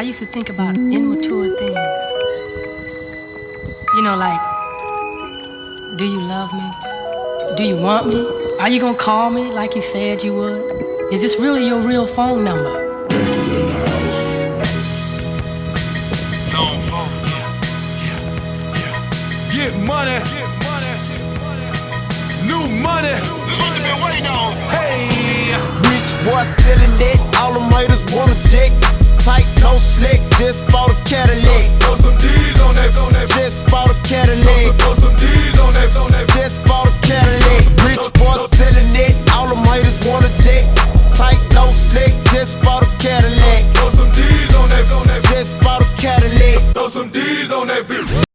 used to think about immature things. You know, like, do you love me? Do you want me? Are you gonna call me like you said you would? Is this really your real phone number? Gangsters in the house. Get money. New money. This is what they've been waiting on. Hey. Rich boy selling that, all them haters wanna check. Tight, no slick, just bought a Cadillac. Throw some D's on that